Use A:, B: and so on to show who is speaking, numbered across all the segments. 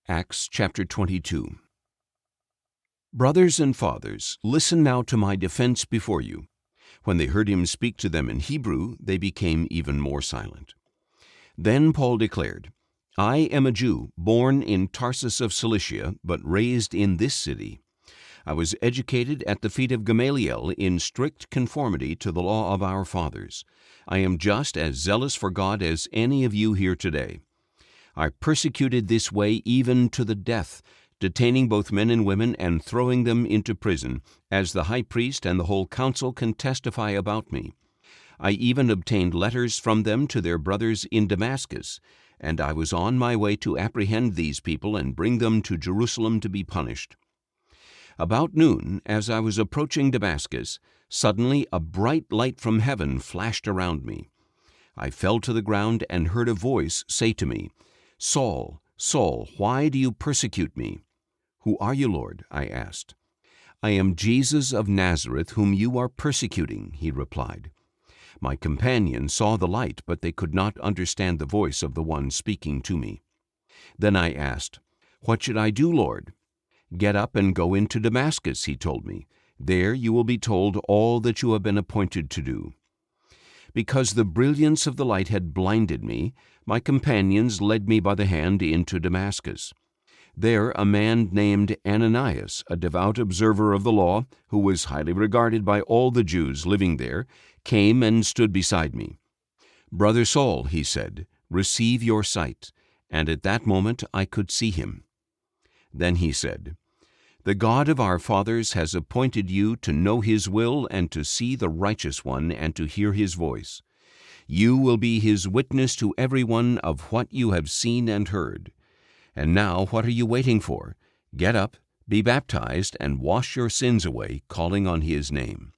A: Acts chapter 22. Brothers and fathers, listen now to my defense before you. When they heard him speak to them in Hebrew, they became even more silent. Then Paul declared, I am a Jew, born in Tarsus of Cilicia, but raised in this city. I was educated at the feet of Gamaliel in strict conformity to the law of our fathers. I am just as zealous for God as any of you here today. I persecuted this way even to the death, detaining both men and women and throwing them into prison, as the high priest and the whole council can testify about me. I even obtained letters from them to their brothers in Damascus, and I was on my way to apprehend these people and bring them to Jerusalem to be punished. About noon, as I was approaching Damascus, suddenly a bright light from heaven flashed around me. I fell to the ground and heard a voice say to me, Saul, Saul, why do you persecute me? Who are you, Lord? I asked. I am Jesus of Nazareth, whom you are persecuting, he replied. My companions saw the light, but they could not understand the voice of the one speaking to me. Then I asked, What should I do, Lord? Get up and go into Damascus, he told me. There you will be told all that you have been appointed to do. Because the brilliance of the light had blinded me, my companions led me by the hand into Damascus. There a man named Ananias, a devout observer of the law, who was highly regarded by all the Jews living there, came and stood beside me. Brother Saul, he said, receive your sight. And at that moment I could see him. Then he said, The God of our fathers has appointed you to know his will and to see the righteous one and to hear his voice. You will be his witness to everyone of what you have seen and heard. And now what are you waiting for? Get up, be baptized, and wash your sins away, calling on his name.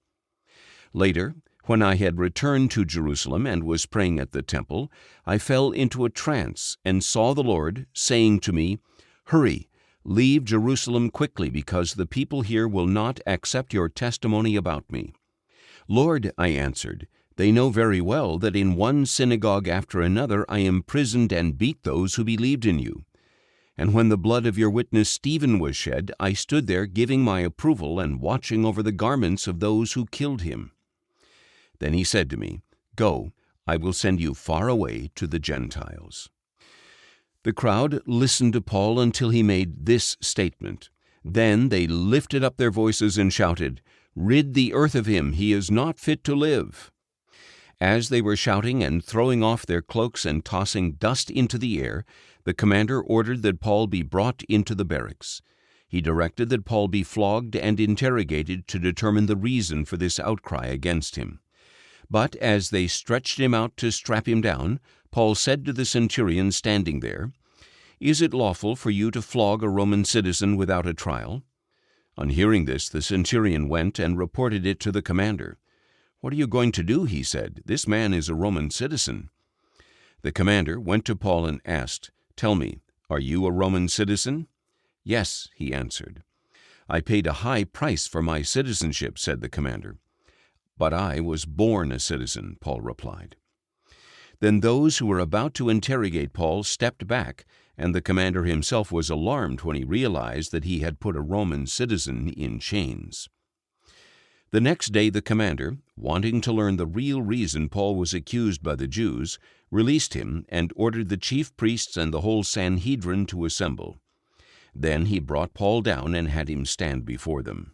A: Later, when I had returned to Jerusalem and was praying at the temple, I fell into a trance and saw the Lord saying to me, Hurry, leave Jerusalem quickly, because the people here will not accept your testimony about me. Lord, I answered, they know very well that in one synagogue after another I imprisoned and beat those who believed in you. And when the blood of your witness Stephen was shed, I stood there giving my approval and watching over the garments of those who killed him. Then he said to me, Go, I will send you far away to the Gentiles. The crowd listened to Paul until he made this statement. Then they lifted up their voices and shouted, Rid the earth of him, he is not fit to live. As they were shouting and throwing off their cloaks and tossing dust into the air, the commander ordered that Paul be brought into the barracks. He directed that Paul be flogged and interrogated to determine the reason for this outcry against him. But as they stretched him out to strap him down, Paul said to the centurion standing there, Is it lawful for you to flog a Roman citizen without a trial? On hearing this, the centurion went and reported it to the commander. What are you going to do? He said. This man is a Roman citizen. The commander went to Paul and asked, Tell me, are you a Roman citizen? Yes, he answered. I paid a high price for my citizenship, said the commander. But I was born a citizen, Paul replied. Then those who were about to interrogate Paul stepped back, and the commander himself was alarmed when he realized that he had put a Roman citizen in chains. The next day the commander, wanting to learn the real reason Paul was accused by the Jews, released him and ordered the chief priests and the whole Sanhedrin to assemble. Then he brought Paul down and had him stand before them.